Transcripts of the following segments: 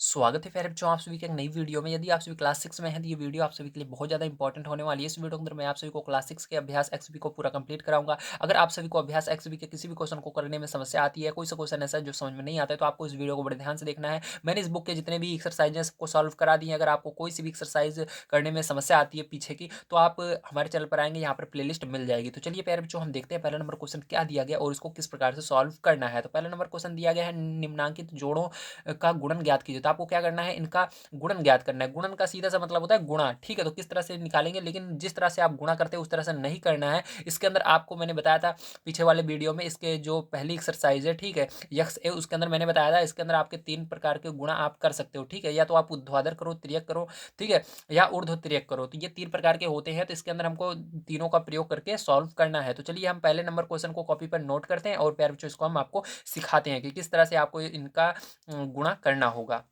स्वागत है प्यारे बच्चों आप सभी के एक नई वीडियो में। यदि आप सभी क्लास 6 में हैं तो ये वीडियो आप सभी के लिए बहुत ज़्यादा इंपॉर्टेंट होने वाली है। इस वीडियो के अंदर मैं आप सभी को क्लास 6 के अभ्यास एक्सबी को पूरा कंप्लीट कराऊंगा। अगर आप सभी को अभ्यास एक्सबी के किसी भी क्वेश्चन को करने में समस्या आती है, कोई सा क्वेश्चन ऐसा है जो समझ में नहीं आता है, तो आपको इस वीडियो को बड़े ध्यान से देखना है। मैंने इस बुक के जितने भी एक्सरसाइज हैं सबको सॉल्व करा दिए हैं। अगर आपको कोई सी भी एक्सरसाइज करने में समस्या आती है पीछे की, तो आप हमारे चैनल पर आएंगे, यहाँ पर प्लेलिस्ट मिल जाएगी। तो चलिए प्यारे बच्चों हम देखते हैं पहला नंबर क्वेश्चन क्या दिया गया और इसको किस प्रकार से सॉल्व करना है। तो पहला नंबर क्वेश्चन दिया गया है, निम्नांकित जोड़ों का गुणन ज्ञात कीजिए। तो आपको क्या करना है, इनका गुणन ज्ञात करना है। गुणन का सीधा सा मतलब होता है गुणा, ठीक है। तो किस तरह से निकालेंगे, लेकिन जिस तरह से आप गुणा करते हैं उस तरह से नहीं करना है। इसके अंदर आपको मैंने बताया था पीछे वाले वीडियो में, इसके जो पहली एक्सरसाइज है, ठीक है, यक्स ए, उसके अंदर मैंने बताया था इसके अंदर आपके 3 प्रकार के गुणा आप कर सकते हो, ठीक है। या तो आप ऊर्ध्वाधर करो, तिर्यक करो, ठीक है, या ऊर्ध्व तिर्यक करो। तो ये 3 प्रकार के होते हैं। तो इसके अंदर हमको तीनों का प्रयोग करके सॉल्व करना है। तो चलिए हम पहले नंबर क्वेश्चन को कॉपी पर नोट करते हैं और प्यारे बच्चों इसको हम आपको सिखाते हैं कि किस तरह से आपको इनका गुणा करना होगा।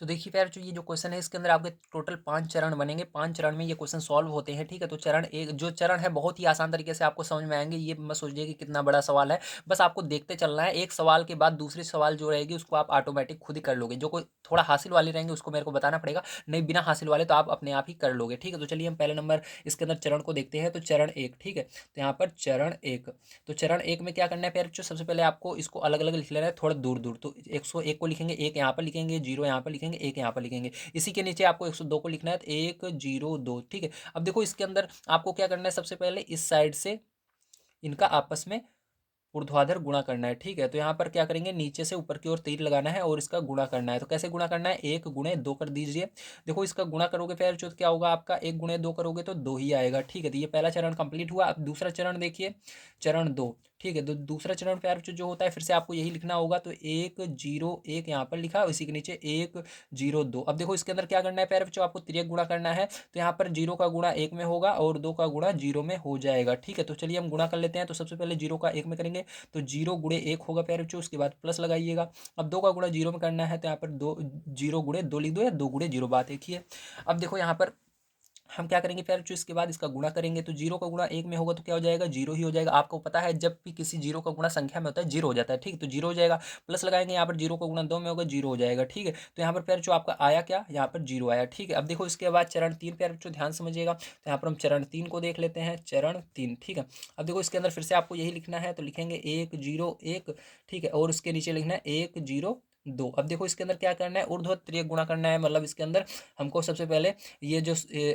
तो देखिए प्यारे बच्चों, ये जो क्वेश्चन है इसके अंदर आपके टोटल 5 चरण बनेंगे। 5 चरण में ये क्वेश्चन सॉल्व होते हैं, ठीक है। तो चरण एक जो चरण है बहुत ही आसान तरीके से आपको समझ में आएंगे। ये मत सोचिए कि कितना बड़ा सवाल है, बस आपको देखते चलना है। एक सवाल के बाद दूसरी सवाल जो रहेगी उसको आप ऑटोमेटिक खुद ही कर लोगे। जो कोई थोड़ा हासिल वाले रहेंगे उसको मेरे को बताना पड़ेगा, नहीं बिना हासिल वाले तो आप अपने आप ही कर लोगे, ठीक है। तो चलिए हम पहले नंबर इसके अंदर चरण को देखते हैं। तो चरण एक, ठीक है। तो यहाँ पर चरण एक, तो चरण एक में क्या करना है प्यारे बच्चों, सबसे पहले आपको इसको अलग अलग लिख लेना है, थोड़ा दूर दूर। तो 101 को लिखेंगे, एक यहाँ पर लिखेंगे, जीरो यहाँ पर लिखेंगे, एक यहाँ पर लिखेंगे। इसी के नीचे आपको 102 को लिखना है, तो 102, ठीक है। अब देखो इसके अंदर आपको क्या करना है, सबसे पहले इस साइड से इनका आपस में ऊर्ध्वाधर गुणा करना है, ठीक है। तो यहाँ पर क्या करेंगे, नीचे से ऊपर की ओर तीर लगाना है और इसका गुणा करना है। तो कैसे गुणा करना है, 1 गुणे 2 कर दीजिए। देखो इसका गुणा करोगे फिर जो क्या होगा आपका, 1 गुणे 2 करोगे तो 2 ही आएगा, ठीक है। तो ये पहला चरण कंप्लीट हुआ। अब दूसरा चरण देखिए, चरण 2, ठीक है। तो दूसरा चरण प्यार जो होता है फिर से आपको यही लिखना होगा। तो 1 0 1 यहाँ पर लिखा, इसी के नीचे 1 0 2। अब देखो इसके अंदर क्या करना है प्यार बच्चों, आपको तिर्यक गुणा करना है। तो यहाँ पर 0 का गुणा 1 में होगा और 2 का गुणा 0 में हो जाएगा, ठीक है। तो चलिए हम गुणा कर लेते हैं। तो सबसे पहले 0 का 1 में करेंगे, तो 0 गुणे 1 होगा प्यारे बच्चों, उसके बाद प्लस लगाइएगा। अब 2 का गुणा 0 में करना है, तो यहाँ पर 0 गुणे 2 लिख दो या 2 गुणे 0, बात एक ही है। अब देखो यहाँ पर हम क्या करेंगे प्यारे बच्चों, इसके बाद इसका गुणा करेंगे। तो 0 का गुणा 1 में होगा तो क्या हो जाएगा, 0 ही हो जाएगा। आपको पता है जब भी किसी 0 का गुणा संख्या में होता है 0 हो जाता है, ठीक। तो 0 हो जाएगा। प्लस लगाएंगे, यहाँ पर 0 का गुणा 2 में होगा, 0 हो जाएगा, ठीक है। तो यहाँ पर प्यारे बच्चों आपका आया क्या, यहाँ पर 0 आया, ठीक है। अब देखो इसके बाद चरण 3 प्यारे बच्चों ध्यान समझिएगा। तो यहाँ पर हम चरण 3 को देख लेते हैं, चरण 3, ठीक है। अब देखो इसके अंदर फिर से आपको यही लिखना है। तो लिखेंगे 1 0 1, ठीक है, और उसके नीचे लिखना है 1 0 2। अब देखो इसके अंदर क्या करना है, ऊर्ध्व तिर्यक गुणा करना है। मतलब इसके अंदर हमको सबसे पहले ये जो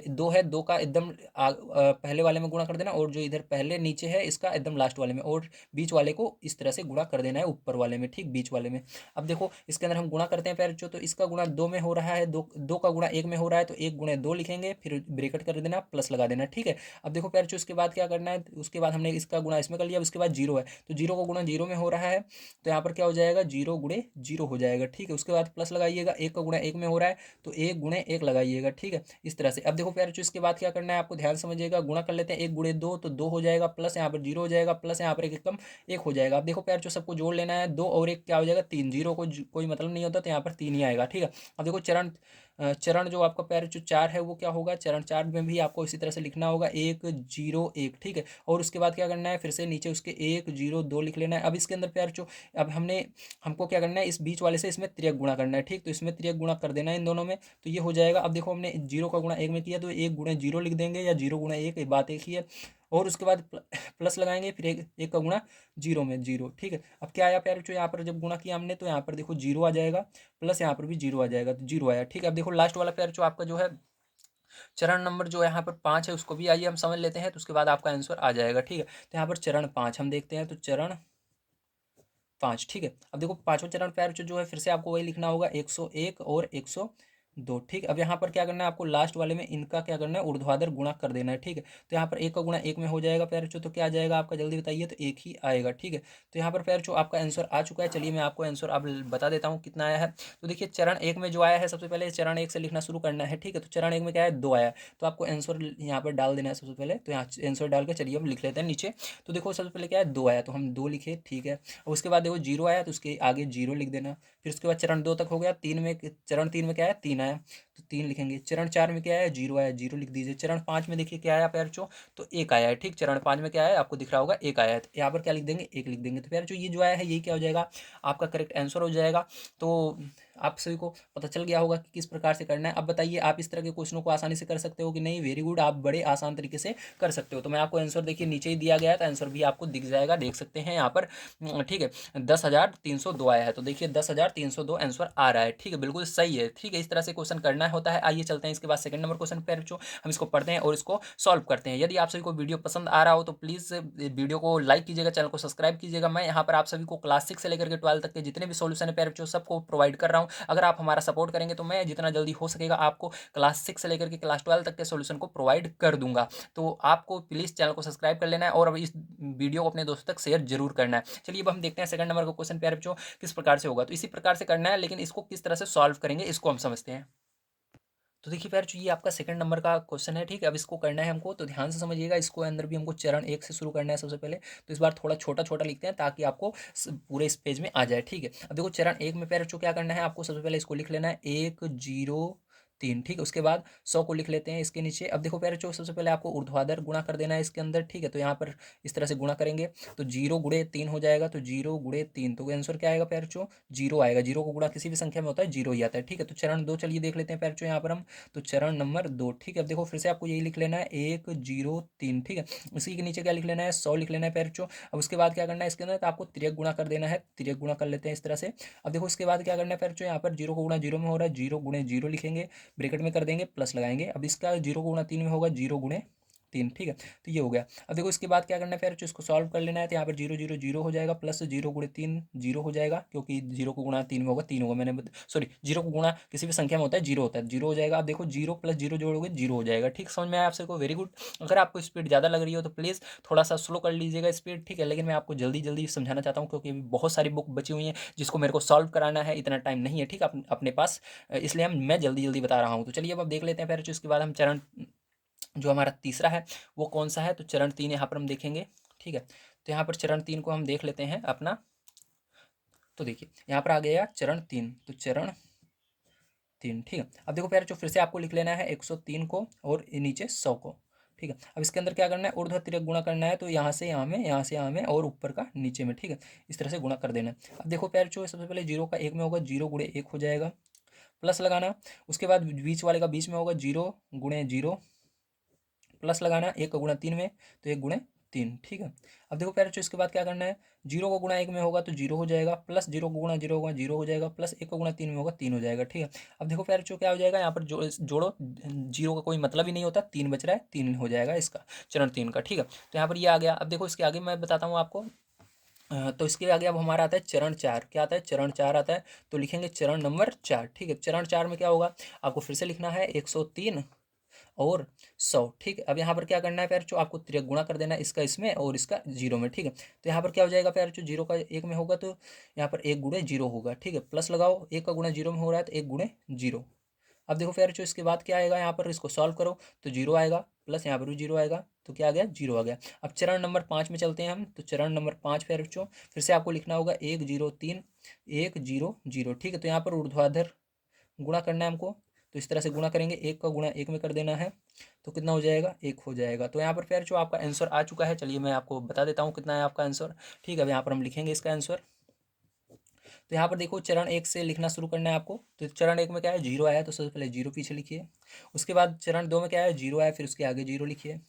2 है, 2 का एकदम पहले वाले में गुणा कर देना, और जो इधर पहले नीचे है इसका एकदम लास्ट वाले में, और बीच वाले को इस तरह से गुणा कर देना है ऊपर वाले में, ठीक, बीच वाले में। अब देखो इसके अंदर हम गुणा करते हैं प्यारे बच्चों। तो इसका गुणा 2 में हो रहा है, दो का गुणा 1 में हो रहा है, तो 1 गुणे 2 लिखेंगे, फिर ब्रेकेट कर देना, प्लस लगा देना, ठीक है। अब देखो प्यारे बच्चों इसके बाद क्या करना है, उसके बाद हमने इसका गुणा इसमें कर लिया, उसके बाद 0 है, तो 0 का गुणा 0 में हो रहा है, तो यहाँ पर क्या हो जाएगा, 0 गुणे 0 हो जाएगा, ठीक है। उसके बाद प्लस लगाइएगा, 1 का गुणा 1 में हो रहा है, तो 1 गुणे 1 लगाइएगा, ठीक है, इस तरह से। अब देखो प्यारे बच्चों इसके बाद क्या करना है, आपको ध्यान समझिएगा। गुणा कर लेते हैं, 1 गुणे 2 तो 2 हो जाएगा, प्लस यहाँ पर 0 हो जाएगा, प्लस यहाँ पर एक कम 1 हो जाएगा। अब देखो प्यारे बच्चों सबको जोड़ लेना है, 2 और 1 क्या हो जाएगा, 3। 0 को कोई मतलब नहीं होता, तो यहाँ पर 3 ही आएगा, ठीक है। अब देखो चरण जो आपका प्यारे बच्चों 4 है वो क्या होगा, चरण 4 में भी आपको इसी तरह से लिखना होगा, 1 0 1, ठीक है। और उसके बाद क्या करना है, फिर से नीचे उसके 1 0 2 लिख लेना है। अब इसके अंदर प्यारे बच्चों अब हमको क्या करना है, इस बीच वाले से इसमें तिर्यक गुणा करना है, ठीक। तो इसमें तिर्यक गुणा कर देना है इन दोनों में, तो ये हो जाएगा। अब देखो हमने 0 का गुणा 1 में किया, तो 1 गुणे 0 लिख देंगे, या 0 गुणे 1, बात एक ही है। और उसके बाद प्लस लगाएंगे, फिर एक का गुणा 0 में 0, ठीक है। अब क्या आया प्यारे बच्चों, यहाँ पर जब गुणा किया हमने तो यहाँ पर देखो 0 आ जाएगा, प्लस यहाँ पर भी 0 आ जाएगा, तो 0 आया, ठीक है। अब देखो लास्ट वाला प्यारे बच्चों आपका जो है चरण नंबर जो यहाँ पर 5 है, उसको भी आइए हम समझ लेते हैं, तो उसके बाद आपका आंसर आ जाएगा, ठीक है। तो यहाँ पर चरण 5 हम देखते हैं, तो चरण 5, ठीक है। अब देखो पांचवा चरण पैर जो है फिर से आपको वही लिखना होगा, 101 और 102, ठीक। अब यहाँ पर क्या करना है, आपको लास्ट वाले में इनका क्या करना है, ऊर्ध्वाधर गुणा कर देना है, ठीक है। तो यहाँ पर 1 का गुणा 1 में हो जाएगा पैर तो क्या आ जाएगा आपका, जल्दी बताइए, तो 1 ही आएगा, ठीक है। तो यहाँ पर पैर आपका आंसर आ चुका है। चलिए मैं आपको आंसर अब बता देता हूँ कितना आया है। तो देखिए चरण 1 में जो आया है, सबसे पहले चरण 1 से लिखना शुरू करना है, ठीक है। तो चरण 1 में क्या है, 2 आया, तो आपको आंसर यहाँ पर डाल देना है सबसे पहले। तो यहाँ आंसर डाल के चलिए हम लिख लेते हैं नीचे। तो देखो सबसे पहले क्या है, 2 आया, तो हम 2 लिखे, ठीक है। और उसके बाद देखो 0 आया, तो उसके आगे 0 लिख देना। फिर उसके बाद चरण 2 तक हो गया। चरण 3 में क्या है, 3 आया, तो 3 लिखेंगे। चरण 4 में क्या है, 0 आया, 0 लिख दीजिए। चरण 5 में देखिए क्या आया प्यारचो, तो 1 आया है, ठीक। चरण 5 में क्या है, आपको दिख रहा होगा 1 आया है, तो यहाँ पर क्या लिख देंगे, 1 लिख देंगे। तो प्यारचो ये जो आया है यही क्या हो जाएगा, आपका करेक्ट आंसर हो जाएगा। तो आप सभी को पता चल गया होगा कि किस प्रकार से करना है। अब बताइए आप इस तरह के क्वेश्चनों को आसानी से कर सकते हो कि नहीं? वेरी गुड, आप बड़े आसान तरीके से कर सकते हो। तो मैं आपको आंसर देखिए नीचे ही दिया गया है, तो आंसर भी आपको दिख जाएगा, देख सकते हैं यहाँ पर। ठीक है, 10,302 आया है, तो देखिए 10,302 आंसर आ रहा है। ठीक है, बिल्कुल सही है। ठीक है, इस तरह से क्वेश्चन करना होता है। आइए चलते हैं इसके बाद सेकंड नंबर क्वेश्चन पे जो हम इसको पढ़ते हैं और इसको सॉल्व करते हैं। यदि आप सभी को वीडियो पसंद आ रहा हो तो प्लीज़ वीडियो को लाइक कीजिएगा, चैनल को सब्सक्राइब कीजिएगा। मैं यहाँ पर आप सभी को क्लास 6 से लेकर के 12 तक के जितने भी सॉल्यूशन है प्यारे बच्चों सबको प्रोवाइड कर रहा हूँ। अगर आप हमारा सपोर्ट करेंगे तो मैं जितना जल्दी हो सकेगा आपको क्लास 6 से लेकर के क्लास 12 तक के सॉल्यूशन को प्रोवाइड कर दूंगा। तो आपको प्लीज़ चैनल को सब्सक्राइब कर लेना है और अब इस वीडियो को अपने दोस्तों तक शेयर जरूर करना है। चलिए अब हम देखते हैं सेकंड नंबर का क्वेश्चन प्यारे बच्चों किस प्रकार से होगा। तो इसी प्रकार से करना है, लेकिन इसको किस तरह से सॉल्व करेंगे इसको हम समझते हैं। तो देखिए प्यारे बच्चों, ये आपका सेकंड नंबर का क्वेश्चन है। ठीक है, अब इसको करना है हमको, तो ध्यान से समझिएगा। इसको अंदर भी हमको चरण 1 से शुरू करना है सबसे पहले। तो इस बार थोड़ा छोटा छोटा लिखते हैं ताकि आपको पूरे इस पेज में आ जाए। ठीक है, अब देखो चरण 1 में प्यारे बच्चों क्या करना है, आपको सबसे पहले इसको लिख लेना है 103। ठीक है, उसके बाद 100 को लिख लेते हैं इसके नीचे। अब देखो प्यारे बच्चों, सबसे पहले आपको ऊर्ध्वाधर गुणा कर देना है इसके अंदर। ठीक है, तो यहाँ पर इस तरह से गुणा करेंगे तो 0 × 3 हो जाएगा, तो 0 × 3, तो आंसर क्या आएगा प्यारे बच्चों? 0 आएगा। 0 को गुणा किसी भी संख्या में होता है 0 ही आता है। ठीक है, तो चरण 2 चलिए देख लेते हैं प्यारे बच्चों यहाँ पर हम। तो चरण नंबर 2। ठीक है, अब देखो फिर से आपको यही लिख लेना है 103। ठीक है, इसी के नीचे क्या लिख लेना है? 100 लिख लेना है प्यारे बच्चों। अब उसके बाद क्या करना है इसके अंदर? तो आपको तिर्यक गुणा कर देना है। तिर्यक गुणा कर लेते हैं इस तरह से। अब देखो इसके बाद क्या करना है प्यारे बच्चों? यहाँ पर 0 को गुणा 0 में हो रहा है, 0 × 0 लिखेंगे, ब्रैकेट में कर देंगे, प्लस लगाएंगे। अब इसका 0 को गुणा 3 में होगा, 0 × 3। ठीक है, तो ये हो गया। अब देखो इसके बाद क्या करना है फिर? इसको सॉल्व कर लेना है। तो यहाँ पर 0 0 0 हो जाएगा, प्लस 0 × 3 0 हो जाएगा, क्योंकि 0 को गुणा 3 में होगा 3 होगा। सॉरी, 0 को गुणा किसी भी संख्या में होता है 0 होता है, 0 हो जाएगा। अब देखो 0 + 0 जोड़ोगे 0 हो जाएगा। ठीक, समझ में आया आप सबको? Very good. अगर आपको स्पीड ज़्यादा लग रही हो तो प्लीज़ थोड़ा सा स्लो कर लीजिएगा स्पीड। ठीक है, लेकिन मैं आपको जल्दी जल्दी समझाना चाहता हूँ क्योंकि अभी बहुत सारी बुक बची हुई हैं जिसको मेरे को सॉल्व कराना है, इतना टाइम नहीं है। ठीक है, अपने पास, इसलिए मैं जल्दी जल्दी बता रहा हूँ। तो चलिए अब देख लेते हैं फिर इसके बाद हम चरण जो हमारा तीसरा है वो कौन सा है। तो चरण 3 यहाँ पर हम देखेंगे। ठीक है, तो यहाँ पर चरण 3 को हम देख लेते हैं अपना। तो देखिए यहाँ पर आ गया चरण 3, तो चरण 3। ठीक है, अब देखो प्यारे, जो फिर से आपको लिख लेना है 103 को और नीचे 100 को। ठीक है, अब इसके अंदर क्या करना है? ऊर्ध्व तिर्यक गुणा करना है। तो यहाँ से यहाँ में, यहाँ से यहाँ में और ऊपर का नीचे में। ठीक है, इस तरह से गुणा कर देना है। अब देखो प्यारे, जो सबसे पहले 0 का 1 में होगा, 0 × 1 हो जाएगा, प्लस लगाना। उसके बाद बीच वाले का बीच में होगा, 0 × 0 प्लस लगाना। 1 का गुणा 3 में, तो 1 × 3। ठीक है, अब देखो प्यारे बच्चों इसके बाद क्या करना है? 0 को गुणा 1 में होगा तो 0 हो जाएगा, प्लस 0 को गुणा 0 होगा 0 हो जाएगा, प्लस 1 को गुणा 3 में होगा 3 हो जाएगा। ठीक है, अब देखो प्यारे बच्चों क्या हो जाएगा यहाँ पर? जोड़ो, 0 का कोई मतलब ही नहीं होता, 3 बच रहा है, 3 हो जाएगा इसका, चरण 3 का। ठीक है, तो यहाँ पर ये आ गया। अब देखो इसके आगे मैं बताता हूँ आपको। तो इसके आगे अब हमारा आता है चरण 4। क्या आता है? चरण 4 आता है। तो लिखेंगे चरण नंबर 4। ठीक है, चरण 4 में क्या होगा? आपको फिर से लिखना है 103 और 100। ठीक है, अब यहाँ पर क्या करना है प्यारे, जो आपको तिर्यक गुणा कर देना है इसका इसमें और इसका 0 में। ठीक है, तो यहाँ पर क्या हो जाएगा प्यारे, जो 0 का 1 में होगा तो यहाँ पर 1 × 0 होगा। ठीक है, प्लस लगाओ, 1 का गुणा 0 में हो रहा है तो 1 × 0। अब देखो प्यारे, जो इसके बाद क्या आएगा? यहाँ पर इसको सॉल्व करो तो 0 आएगा, प्लस यहाँ पर भी 0 आएगा, तो क्या आ गया? 0 आ गया। अब चरण नंबर 5 में चलते हैं हम। तो चरण नंबर 5 प्यारे बच्चों, फिर से आपको लिखना होगा 1 × 0 × 3 1 × 0 × 0। ठीक है, तो यहाँ पर ऊर्ध्वाधर गुणा करना है हमको। तो इस तरह से गुणा करेंगे, 1 का गुणा 1 में कर देना है, तो कितना हो जाएगा? 1 हो जाएगा। तो यहाँ पर फिर जो आपका आंसर आ चुका है, चलिए मैं आपको बता देता हूँ कितना है आपका आंसर। ठीक है, अब यहाँ पर हम लिखेंगे इसका आंसर। तो यहाँ पर देखो चरण 1 से लिखना शुरू करना है आपको। तो चरण 1 में क्या है? 0 आया, तो सबसे पहले 0 पीछे लिखिए। उसके बाद चरण 2 में क्या है? 0 आया, फिर उसके आगे 0 लिखिए।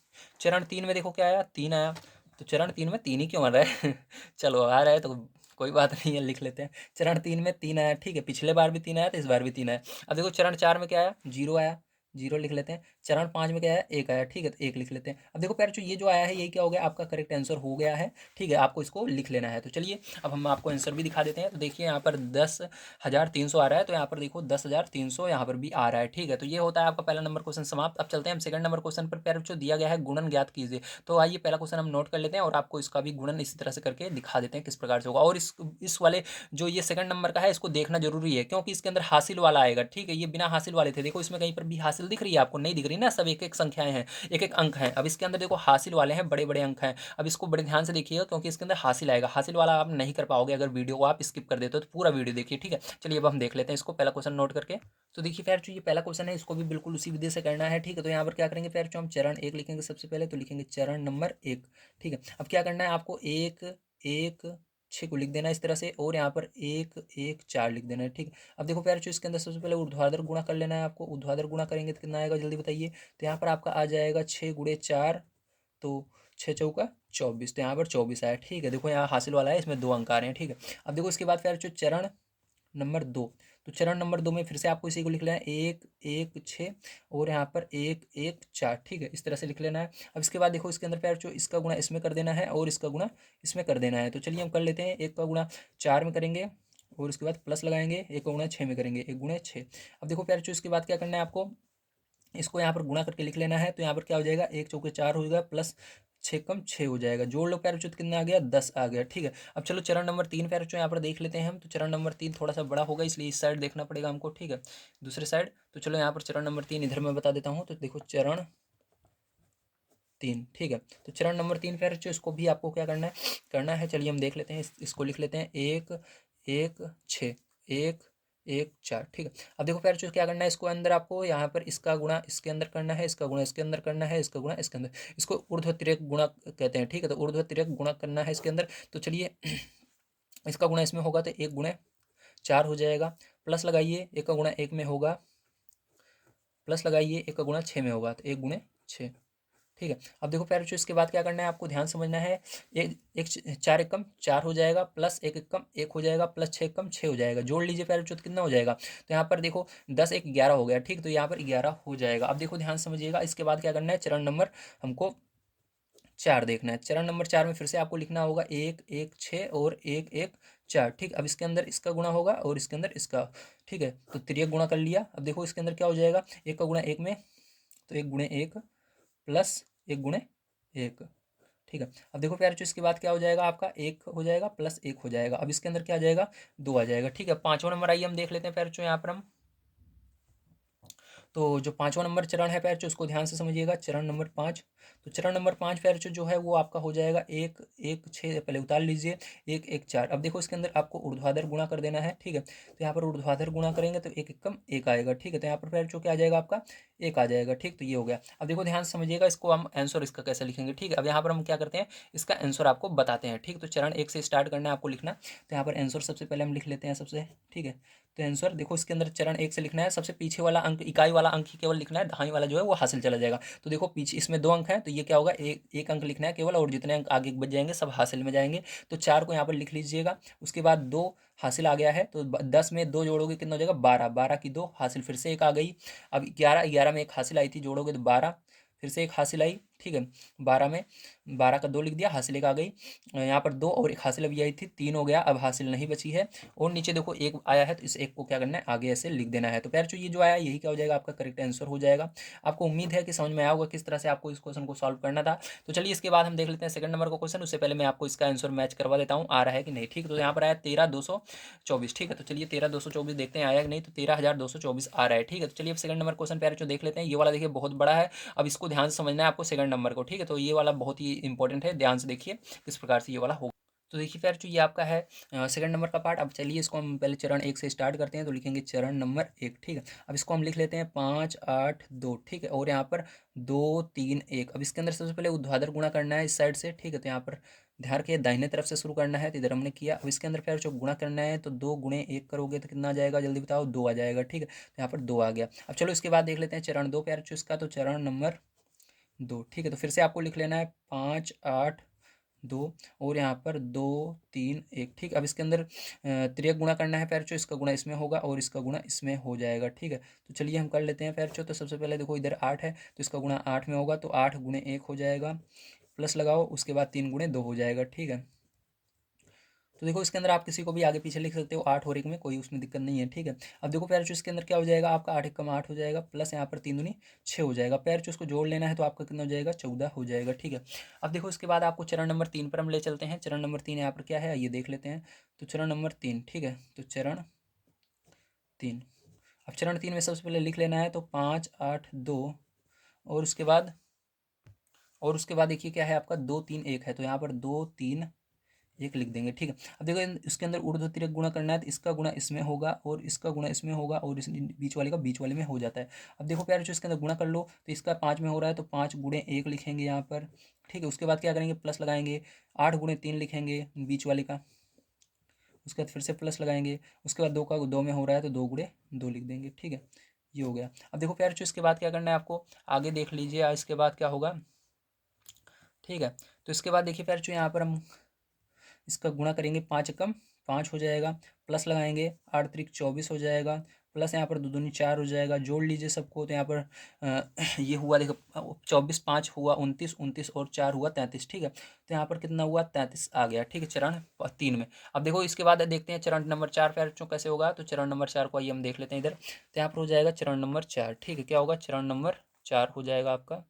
चरण 3 में देखो क्या आया? 3 आया। तो चरण 3 में 3 ही क्यों आ रहा है? चलो आ रहा है तो कोई बात नहीं है, लिख लेते हैं। चरण 3 में 3 आया। ठीक है, पिछले बार भी 3 आया, तो इस बार भी 3 आया। अब देखो चरण 4 में क्या आया? 0 आया, 0 लिख लेते हैं। चरण 5 में क्या आया? 1 आया। ठीक है, तो 1 लिख लेते हैं। अब देखो प्यारे, ये जो आया है यही क्या हो गया? आपका करेक्ट आंसर हो गया है। ठीक है, आपको इसको लिख लेना है। तो चलिए अब हम आपको आंसर भी दिखा देते हैं। तो देखिए यहाँ पर 10,300 आ रहा है, तो यहाँ पर देखो 10,300 यहाँ पर भी आ रहा है। ठीक है, तो ये होता है आपका पहला नंबर क्वेश्चन समाप्त। अब चलते हैं हम सेकंड नंबर क्वेश्चन पर। प्यारे बच्चों दिया गया है गुणन ज्ञात कीजिए। तो आइए पहला क्वेश्चन हम नोट कर लेते हैं और आपको इसका भी गुणन इसी तरह से करके दिखा देते हैं किस प्रकार से होगा। और इस वाले जो ये सेकंड नंबर का है इसको देखना जरूरी है, क्योंकि इसके अंदर हासिल वाला आएगा। ठीक है, ये बिना हासिल वाले थे। देखो इसमें कहीं पर भी हासिल दिख रही है आपको? नहीं दिख रही ना, सब एक एक संख्याएं हैं, एक एक अंक हैं। अब इसके अंदर देखो हासिल वाले हैं, बड़े बड़े अंक हैं। अब इसको बड़े ध्यान से देखिएगा, क्योंकि इसके अंदर हासिल आएगा। हासिल वाला आप नहीं कर पाओगे अगर वीडियो को आप स्किप कर देते हो। तो पूरा वीडियो देखिए। ठीक है, चलिए अब हम देख लेते हैं इसको, पहला क्वेश्चन नोट करके। तो देखिए फिर जो ये पहला क्वेश्चन है इसको भी बिल्कुल उसी विधि से करना है। ठीक है, तो यहाँ पर क्या करेंगे फिर जो हम चरण 1 लिखेंगे सबसे पहले, तो लिखेंगे चरण नंबर 1। ठीक है, अब क्या करना है आपको? 1 1 6 को लिख देना है इस तरह से, और यहाँ पर 1 1 4 लिख देना है, ठीक है। अब देखो प्यारे बच्चों, इसके अंदर सबसे पहले ऊर्ध्वाधर गुणा कर लेना है आपको। ऊर्ध्वाधर गुणा करेंगे तो कितना आएगा जल्दी बताइए। तो यहाँ पर आपका आ जाएगा 6 गुणे 4, तो 6 चौका 24, तो यहाँ पर 24 आया, ठीक है। देखो यहाँ हासिल वाला है, इसमें 2 अंक आ रहे हैं, ठीक है। अब देखो इसके बाद प्यारे बच्चों चरण नंबर 2, तो चरण नंबर 2 में फिर से आपको इसी को लिख लेना है 1 1 6, और यहाँ पर 1 1 4, ठीक है, इस तरह से लिख लेना है। अब इसके बाद देखो इसके अंदर प्यार जो इसका गुणा इसमें कर देना है और इसका गुणा इसमें कर देना है। तो चलिए हम कर लेते हैं, 1 का गुणा 4 में करेंगे और उसके बाद प्लस लगाएंगे, 1 का गुणा 6 में करेंगे, 1 गुणे 6। अब देखो प्यार जो इसके बाद क्या करना है आपको, इसको यहाँ पर गुणा करके लिख लेना है। तो यहाँ पर क्या हो जाएगा, 1 चौके 4 हो जाएगा, प्लस 6 कम 6 हो जाएगा, जोड़ लो प्यारे बच्चों, कितना आ गया 10 आ गया, ठीक है। अब चलो चरण नंबर 3 प्यारे बच्चों यहाँ पर देख लेते हैं हम। तो चरण नंबर 3 थोड़ा सा बड़ा होगा, इसलिए इस साइड देखना पड़ेगा हमको, ठीक है, दूसरे साइड। तो चलो यहाँ पर चरण नंबर 3 इधर मैं बता देता हूँ। तो देखो चरण 3, ठीक है। तो चरण नंबर 3 प्यारे बच्चों, इसको भी आपको क्या करना है, चलिए हम देख लेते हैं। इसको लिख लेते हैं 1 1 6 1 1 4, ठीक है। अब देखो प्यारे बच्चों क्या करना है, इसको अंदर आपको यहाँ पर इसका गुणा इसके अंदर करना है, इसका गुणा इसके अंदर करना है, इसका गुणा इसके अंदर, इसको ऊर्ध्व तिर्यक गुणा कहते हैं, ठीक है। तो ऊर्ध्व तिर्यक गुणा करना है इसके अंदर। तो चलिए इसका गुणा इसमें होगा तो 1 गुणे 4 हो जाएगा, प्लस लगाइए, 1 का गुणा 1 में होगा, प्लस लगाइए, 1 का गुणा 6 में होगा, तो 1 गुणे 6, ठीक है। अब देखो प्यारे बच्चों इसके बाद क्या करना है, आपको ध्यान समझना है। एक एक 4 एकम 4 हो जाएगा, प्लस 1 एकम 1 हो जाएगा, प्लस 6 एकम 6 हो जाएगा, जोड़ लीजिए प्यारे बच्चों, तो कितना हो जाएगा। तो यहाँ पर देखो 10 1 11 हो गया, ठीक। तो यहाँ पर 11 हो जाएगा। अब देखो ध्यान समझिएगा, इसके बाद क्या करना है, चरण नंबर हमको 4 देखना है। चरण नंबर 4 में फिर से आपको लिखना होगा 1 1 6 और 1 1 4, ठीक। अब इसके अंदर इसका गुणा होगा और इसके अंदर इसका, ठीक है। तो तिर्यक गुणा कर लिया। अब देखो इसके अंदर क्या हो जाएगा, 1 का गुणा 1 में, तो 1 गुणे 1 प्लस 1 गुणे 1, ठीक है। अब देखो प्यारे बच्चों इसके बाद क्या हो जाएगा, आपका 1 हो जाएगा प्लस 1 हो जाएगा। अब इसके अंदर क्या आ जाएगा, 2 आ जाएगा, ठीक है। 5वां नंबर आइए हम देख लेते हैं प्यारे बच्चों यहाँ पर हम। तो जो 5वां नंबर चरण है प्यारे बच्चों, उसको ध्यान से समझिएगा, चरण नंबर 5। तो चरण नंबर 5 प्यारे बच्चों जो है वो आपका हो जाएगा 1 1 6, पहले उतार लीजिए, 1 1 4। अब देखो इसके अंदर आपको ऊर्ध्वाधर गुणा कर देना है, ठीक है। तो यहाँ पर ऊर्ध्वाधर गुणा करेंगे तो 1 एकम 1 आएगा, ठीक है। तो यहाँ पर प्यारे बच्चों क्या आ जाएगा आपका 1 आ जाएगा, ठीक। तो ये हो गया। अब देखो ध्यान से समझिएगा, इसको हम आंसर इसका कैसे लिखेंगे, ठीक है। अब यहाँ पर हम क्या करते हैं, इसका आंसर आपको बताते हैं, ठीक। तो चरण 1 से स्टार्ट करना है आपको लिखना। तो यहाँ पर आंसर सबसे पहले हम लिख लेते हैं सबसे, ठीक है। तो आंसर देखो इसके अंदर चरण 1 से लिखना है, सबसे पीछे वाला अंक इकाई वाला अंक ही केवल लिखना है, दहाई वाला जो है वो हासिल चला जाएगा। तो देखो पीछे इसमें 2 अंक हैं, तो ये क्या होगा, एक एक अंक लिखना है केवल, और जितने अंक आगे बच जाएंगे सब हासिल में जाएंगे। तो 4 को यहाँ पर लिख लीजिएगा। उसके बाद 2 हासिल आ गया है, तो 10 में 2 जोड़ोगे कितना हो जाएगा, 12, 12 की 2 हासिल, फिर से 1 आ गई। अब 11, 11 में 1 हासिल आई थी, जोड़ोगे तो 12, फिर से 1 हासिल आई, ठीक है। 12 में 12 का 2 लिख दिया, हासिल 1 आ गई। यहाँ पर 2 और 1 हासिल अभी आई थी, 3 हो गया, अब हासिल नहीं बची है। और नीचे देखो 1 आया है, तो इस 1 को क्या करना है, आगे ऐसे लिख देना है। तो प्यारे बच्चों ये जो आया यही क्या हो जाएगा, आपका करेक्ट आंसर हो जाएगा। आपको उम्मीद है कि समझ में आया होगा किस तरह से आपको इस क्वेश्चन को सॉल्व करना था। तो चलिए इसके बाद हम देख लेते हैं सेकंड नंबर का क्वेश्चन। उससे पहले मैं आपको इसका आंसर मैच करवा देता हूँ, आ रहा है कि नहीं, ठीक। तो यहाँ पर आया 13,224, ठीक है। तो चलिए 13,224 देखते हैं आया कि नहीं। तो 13,224 आ रहा है, ठीक है। तो चलिए अब सेकंड नंबर क्वेश्चन प्यारे बच्चों देख लेते हैं। ये वाला देखिए बहुत बड़ा है, अब इसको ध्यान से समझना है आपको सेकंड नंबर को, ठीक है। तो ये वाला बहुत ही इंपॉर्टेंट है, ध्यान से देखिए किस प्रकार से ये वाला होगा। तो देखिए प्यारे बच्चों ये आपका है सेकंड नंबर का पार्ट। अब चलिए इसको हम पहले चरण 1 से स्टार्ट करते हैं। तो लिखेंगे चरण नंबर 1, ठीक है। अब इसको हम लिख लेते हैं 5 8 2, ठीक है। और यहाँ पर 2 3 1। अब इसके अंदर सबसे पहले ऊर्ध्वाधर गुणा करना है इस साइड से, ठीक है। तो यहाँ पर ध्यान रखिए दाहिने तरफ से शुरू करना है, तो इधर हमने किया। अब इसके अंदर प्यारे बच्चों गुणा करना है, तो 2 गुणे 1 करोगे तो कितना आ जाएगा, जल्दी बताओ, 2 आ जाएगा, ठीक है। तो यहाँ पर 2 आ गया। अब चलो इसके बाद देख लेते हैं चरण 2 प्यारे बच्चों इसका। तो चरण नंबर 2, ठीक है। तो फिर से आपको लिख लेना है 5 8 2, और यहाँ पर 2 3 1, ठीक। अब इसके अंदर तिर्यक गुणा करना है प्यारे बच्चों, इसका गुणा इसमें होगा और इसका गुणा इसमें हो जाएगा, ठीक है। तो चलिए हम कर लेते हैं प्यारे बच्चों। तो सबसे पहले देखो इधर 8 है, तो इसका गुणा 8 में होगा, तो 8 गुणे 1 हो जाएगा, प्लस लगाओ, उसके बाद 3 गुणे 2 हो जाएगा, ठीक है। तो देखो इसके अंदर आप किसी को भी आगे पीछे लिख सकते हो, 8 और 1 में कोई उसमें दिक्कत नहीं है, ठीक है। अब देखो प्यारे बच्चों इसके अंदर क्या हो जाएगा, आपका 8 एकम 8 हो जाएगा, प्लस यहाँ पर 3 दूनी 6 हो जाएगा। प्यारे बच्चों इसको जोड़ लेना है, तो आपका कितना हो जाएगा, 14 हो जाएगा, ठीक है। अब देखो इसके बाद आपको चरण नंबर 3 पर हम ले चलते हैं। चरण नंबर 3 यहाँ पर क्या है, ये देख लेते हैं। तो चरण नंबर 3, ठीक है। तो चरण 3, अब चरण 3 में सबसे पहले लिख लेना है, तो 5 8 2, और उसके बाद देखिए क्या है आपका 2 3 1 है, तो यहाँ पर 2 3 1 लिख देंगे, ठीक है। अब देखो इसके अंदर ऊर्ध्व तिर्यक गुणा करना है, तो इसका गुणा इसमें होगा और इसका गुणा इसमें होगा, और इस बीच वाले का बीच वाले में हो जाता है। अब देखो प्यारे बच्चों इसके अंदर गुणा कर लो, तो इसका 5 में हो रहा है, तो 5 गुणे 1 लिखेंगे यहाँ पर, ठीक है। उसके बाद क्या करेंगे, प्लस लगाएंगे, 8 गुणे 3 लिखेंगे बीच वाले का, उसके बाद फिर से प्लस लगाएंगे, उसके बाद 2 का 2 में हो रहा है तो 2 गुणे 2 लिख देंगे, ठीक है, ये हो गया। अब देखो प्यारे बच्चों इसके बाद क्या करना है आपको, आगे देख लीजिए इसके बाद क्या होगा, ठीक है। तो इसके बाद देखिए प्यारे बच्चों यहाँ पर हम इसका गुणा करेंगे, 5 एकम 5 हो जाएगा, प्लस लगाएंगे 8 त्रिक 24 हो जाएगा, प्लस यहाँ पर दो दूनी 4 हो जाएगा, जोड़ लीजिए सबको तो यहाँ पर ये हुआ देखो 24 5 हुआ 29, 29 और 4 हुआ 33, ठीक है। तो यहाँ पर कितना हुआ 33 आ गया, ठीक है, चरण 3 में। अब देखो इसके बाद देखते हैं चरण नंबर 4 प्यारे बच्चों कैसे होगा। तो चरण नंबर 4 को आइए हम देख लेते हैं इधर। तो यहाँ पर हो जाएगा चरण नंबर 4, ठीक है, क्या होगा चरण नंबर 4 हो जाएगा आपका,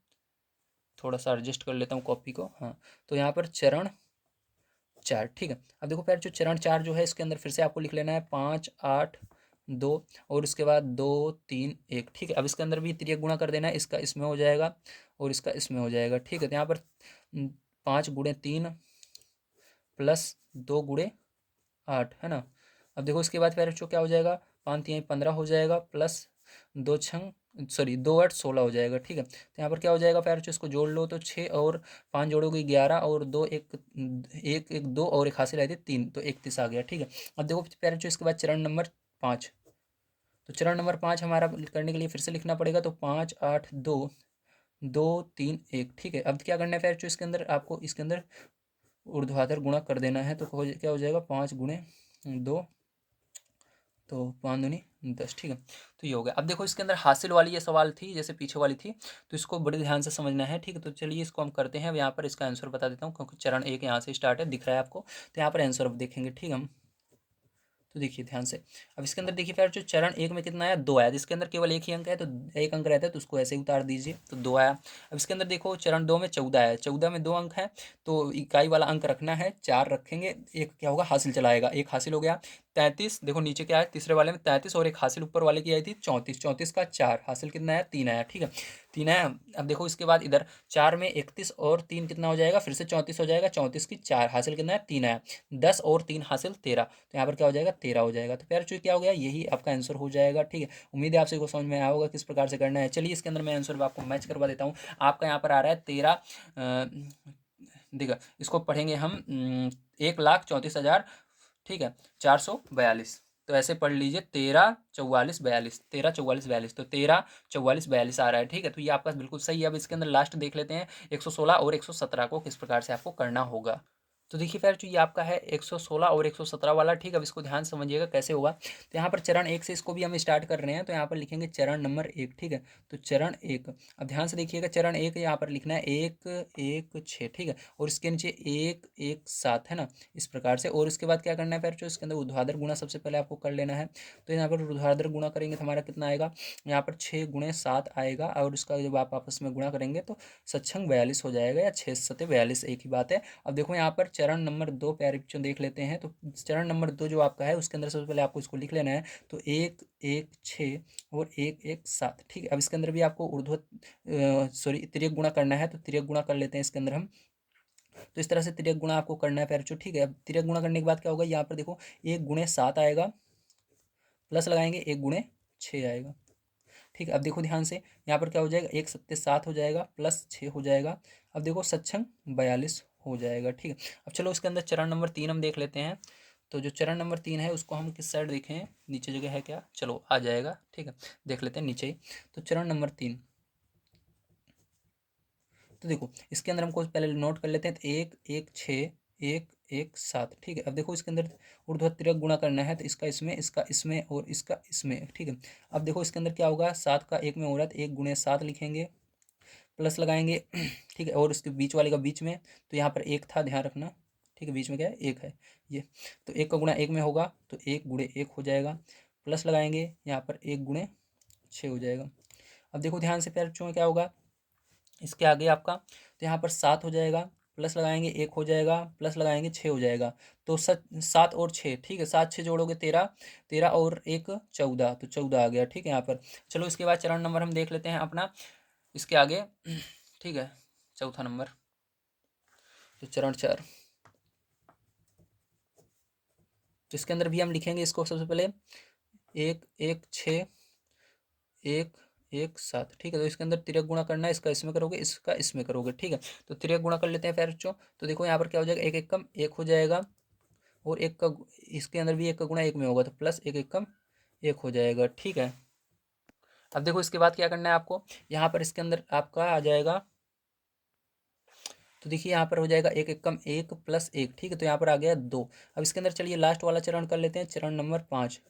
थोड़ा सा एडजस्ट कर लेता हूँ कॉपी को, हाँ। तो यहाँ पर चरण 4, ठीक है। अब देखो प्यारे जो चरण 4 जो है इसके अंदर फिर से आपको लिख लेना है 5 8 2 और उसके बाद 2 3 1, ठीक है। अब इसके अंदर भी तिर्यक गुणा कर देना है, इसका इसमें हो जाएगा और इसका इसमें हो जाएगा, ठीक है। तो यहाँ पर 5 गुणे 3 प्लस 2 गुणे 8 है ना। अब देखो इसके बाद प्यारे बच्चों क्या हो जाएगा, 5 3 15 हो जाएगा, प्लस 2 छंग सॉरी 2 8 16 हो जाएगा, ठीक है। तो यहाँ पर क्या हो जाएगा प्यारे बच्चों, इसको जोड़ लो तो 6 और 5 जोड़ोगे 11 और 2 1 1 1 2 और एक हासिल आई थी 3, तो 31 आ गया, ठीक है। अब देखो प्यारे बच्चों इसके बाद चरण नंबर 5। तो चरण नंबर 5 हमारा करने के लिए फिर से लिखना पड़ेगा, तो 5 8 2 2 3 1, ठीक है। अब क्या करना है प्यारे बच्चों, इसके अंदर आपको इसके अंदर ऊर्ध्वाधर गुणा कर देना है, तो क्या हो जाएगा 5 गुणे 2 तो 5 दूनी 10, ठीक है। तो ये हो गया। अब देखो इसके अंदर हासिल वाली ये सवाल थी जैसे पीछे वाली थी, तो इसको बड़े ध्यान से समझना है, ठीक है। तो चलिए इसको हम करते हैं, अब यहाँ पर इसका आंसर बता देता हूँ क्योंकि चरण 1 यहाँ से स्टार्ट है, दिख रहा है आपको। तो यहाँ पर आंसर अब देखेंगे, ठीक है हम। तो देखिए ध्यान से, अब इसके अंदर देखिए फिर जो चरण 1 में कितना आया 2 आया, जिसके अंदर केवल एक ही अंक है तो एक अंक रहता है तो उसको ऐसे ही उतार दीजिए, तो 2 आया। अब इसके अंदर देखो चरण 2 में 14 आया, 14 में 2 अंक है तो इकाई वाला अंक रखना है, 4 रखेंगे, एक क्या होगा हासिल चला आएगा, एक हासिल हो गया। 33 देखो नीचे क्या है तीसरे वाले में 33 और एक हासिल ऊपर वाले की आई थी 34, 34 का 4 हासिल कितना आया 3 आया, ठीक है, 3 आया। अब देखो इसके बाद इधर 4 में 31 और 3 कितना हो जाएगा, फिर से 34 हो जाएगा, 34 की 4 हासिल कितना है 3 आया, 10 और 3 हासिल 13, तो यहाँ पर क्या हो जाएगा 13 हो जाएगा। तो प्यारे बच्चों क्या हो गया, यही आपका आंसर हो जाएगा, ठीक है। उम्मीद है आप सभी को समझ में आया होगा किस प्रकार से करना है। चलिए इसके अंदर मैं आंसर आपको मैच करवा देता हूँ। आपका यहाँ पर आ रहा है 13, देखा इसको पढ़ेंगे हम 1,34,000, ठीक है, 442। तो ऐसे पढ़ लीजिए 13 44 42, 13 44 42, तो 13 44 42 आ रहा है, ठीक है। तो ये आपका बिल्कुल सही है। अब इसके अंदर लास्ट देख लेते हैं 116 और 117 को किस प्रकार से आपको करना होगा। तो देखिए फिर जो ये आपका है 116 और 117 वाला, ठीक है। अब इसको ध्यान से समझिएगा कैसे होगा। तो यहाँ पर चरण 1 से इसको भी हम स्टार्ट कर रहे हैं, तो यहाँ पर लिखेंगे चरण नंबर 1, ठीक है। तो चरण 1, अब ध्यान से देखिएगा चरण 1 यहाँ पर लिखना है 1 1 6, ठीक है, और इसके नीचे 1 1 7 है ना, इस प्रकार से। और इसके बाद क्या करना है फिर जो इसके अंदर ऊर्ध्वाधर गुणा सबसे पहले आपको कर लेना है। तो यहाँ पर ऊर्ध्वाधर गुणा करेंगे तो हमारा कितना आएगा, यहाँ पर 6 गुणे 7 आएगा, और इसका जब आप आपस में गुणा करेंगे तो सत्संग 42 हो जाएगा, या 6 सत्ते 42 एक ही बात है। अब देखो यहाँ पर चरण नंबर 2 प्यारे बच्चों देख लेते हैं। तो चरण नंबर 2 जो आपका है उसके अंदर सबसे पहले आपको इसको लिख लेना है, तो 1 1 6 और 1 1 7, ठीक है। अब इसके अंदर भी आपको सॉरी तिर्यक गुणा करना है, तो तिर्यक गुणा कर लेते हैं इसके अंदर हम। तो इस तरह से तिर्यक गुणा आपको करना है प्यारे बच्चों, ठीक है। अब तिर्यक गुणा करने के बाद क्या होगा, यहाँ पर देखो 1 गुणे 7 आएगा, प्लस लगाएंगे 1 गुणे 6 आएगा, ठीक है। अब देखो ध्यान से यहाँ पर क्या हो जाएगा 1 सत्ते 7 हो जाएगा, प्लस 6 हो जाएगा। अब देखो सत्संग 42 हो जाएगा, ठीक है। अब चलो इसके अंदर चरण नंबर 3 हम देख लेते हैं। तो जो चरण नंबर 3 है उसको हम किस साइड देखें, नीचे जगह है क्या, चलो आ जाएगा, ठीक है, देख लेते हैं नीचे ही। तो चरण नंबर 3, तो देखो इसके अंदर हमको पहले नोट कर लेते हैं, तो 1 1 6 1 1 7, ठीक है। अब देखो इसके अंदर ऊर्ध्वाधर तिर्यक गुणा करना है, तो इसका इसमें और इसका इसमें, ठीक है। अब देखो इसके अंदर क्या होगा, 7 का 1 में हो रहा है तो 1 गुणे 7 लिखेंगे, प्लस लगाएंगे ठीक है, और इसके बीच वाले का बीच में, तो यहाँ पर 1 था ध्यान रखना, ठीक है, बीच में क्या है 1 है ये, तो 1 का गुणा 1 में होगा तो 1 गुणे 1 हो जाएगा, प्लस लगाएंगे यहाँ पर 1 गुणे 6 हो जाएगा। अब देखो ध्यान से प्यारे बच्चों क्या होगा इसके आगे आपका, तो यहाँ पर 7 हो जाएगा, प्लस लगाएंगे 1 हो जाएगा, प्लस लगाएंगे 6 हो जाएगा, तो 7 और 6, ठीक है, 7 6 जोड़ोगे 13, 13 और 1 14, तो 14 आ गया, ठीक है यहाँ पर। चलो इसके बाद चरण नंबर हम देख लेते हैं अपना इसके आगे, ठीक है, चौथा नंबर, तो चरण 4, तो इसके अंदर भी हम लिखेंगे इसको सबसे पहले 1 1 6 1 1 7, ठीक है। तो इसके अंदर तिर्यक गुणा करना है, इसका इसमें करोगे, इसका इसमें करोगे, ठीक है। तो तिर्यक गुणा कर लेते हैं फिर बच्चों। तो देखो यहाँ पर क्या हो जाएगा 1 1 कम 1 हो जाएगा, और एक का इसके अंदर भी एक का गुणा एक में होगा, तो प्लस एक एक कम एक हो जाएगा। ठीक है, अब देखो इसके बाद क्या करना है आपको, यहाँ पर इसके अंदर आपका आ जाएगा, तो देखिए यहाँ पर हो जाएगा एक एक कम एक प्लस एक। ठीक है, तो यहाँ पर आ गया 2। अब इसके अंदर चलिए लास्ट वाला चरण कर लेते हैं, चरण नंबर 5।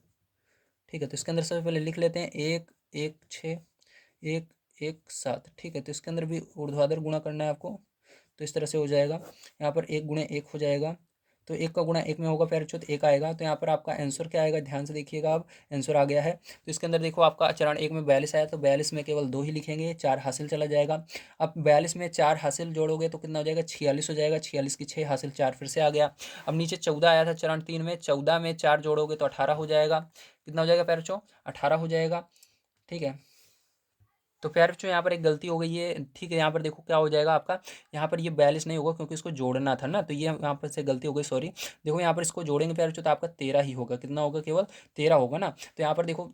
ठीक है, तो इसके अंदर सबसे पहले लिख लेते हैं एक एक 6 एक एक 7। ठीक है, तो इसके अंदर भी ऊर्ध्वाधर गुणा करना है आपको, तो इस तरह से हो जाएगा। यहाँ पर एक गुणे एक हो जाएगा, तो एक का गुणा एक में होगा प्यारे बच्चों, तो एक आएगा। तो यहाँ पर आपका आंसर क्या आएगा, ध्यान से देखिएगा, आप आंसर आ गया है। तो इसके अंदर देखो आपका चरण एक में 42 आया, तो 42 में केवल 2 ही लिखेंगे, 4 हासिल चला जाएगा। अब 42 में 4 हासिल जोड़ोगे तो कितना हो जाएगा, 46 हो जाएगा। 46 की 6 हासिल 4 फिर से आ गया। अब नीचे 14 आया था चरण 3 में, 14 में 4 जोड़ोगे तो 18 हो जाएगा। कितना हो जाएगा प्यारे बच्चों, 18 हो जाएगा। ठीक है, तो प्यारे बच्चों यहाँ पर एक गलती हो गई है। ठीक है, यहाँ पर देखो क्या हो जाएगा आपका, यहाँ पर ये 42 नहीं होगा क्योंकि इसको जोड़ना था ना, तो ये यहाँ पर से गलती हो गई, सॉरी। देखो यहाँ पर इसको जोड़ेंगे प्यारे बच्चों तो आपका 13 ही होगा। कितना होगा, केवल 13 होगा ना। तो यहाँ पर देखो,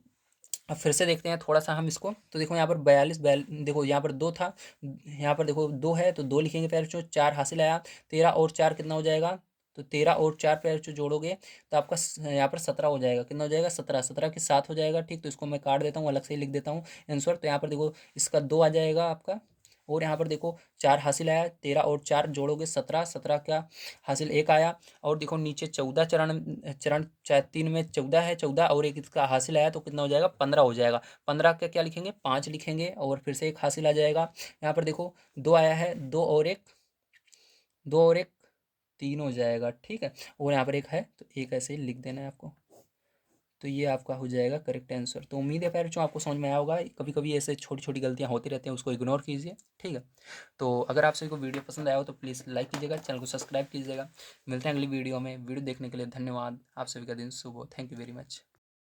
अब फिर से देखते हैं थोड़ा सा हम इसको, तो देखो यहाँ पर 42 देखो यहाँ पर 2 था, यहाँ पर देखो 2 है तो 2 लिखेंगे प्यारे बच्चों, 4 हासिल आया। 13 और 4 कितना हो जाएगा, तो 13 और 4 प्यारे बच्चों जोड़ोगे तो आपका यहाँ पर 17 हो जाएगा। कितना हो जाएगा, 17। 17 के 7 हो जाएगा। ठीक, तो इसको मैं काट देता हूँ, अलग से ही लिख देता हूँ आंसर। तो यहाँ पर देखो इसका 2 आ जाएगा आपका, और यहाँ पर देखो 4 हासिल आया, 13 और 4 जोड़ोगे 17। 17 का हासिल 1 आया। और देखो नीचे 14 चरण, चरण 3 में 14 है, 14 और एक इसका हासिल आया तो कितना हो जाएगा, 15 हो जाएगा। 15 का क्या लिखेंगे, 5 लिखेंगे, और फिर से एक हासिल आ जाएगा। यहाँ पर देखो 2 आया है, 2 और एक, 2 और एक 3 हो जाएगा। ठीक है, और यहाँ पर एक है तो एक ऐसे ही लिख देना है आपको। तो ये आपका हो जाएगा करेक्ट आंसर। तो उम्मीद है प्यारे बच्चों आपको समझ में आया होगा। कभी कभी ऐसे छोटी छोटी गलतियाँ होती रहती हैं, उसको इग्नोर कीजिए। ठीक है, तो अगर आप सभी को वीडियो पसंद आया हो तो प्लीज़ लाइक कीजिएगा, चैनल को सब्सक्राइब कीजिएगा। मिलते हैं अगली वीडियो में। वीडियो देखने के लिए धन्यवाद। आप सभी का दिन शुभ हो। Thank you very much.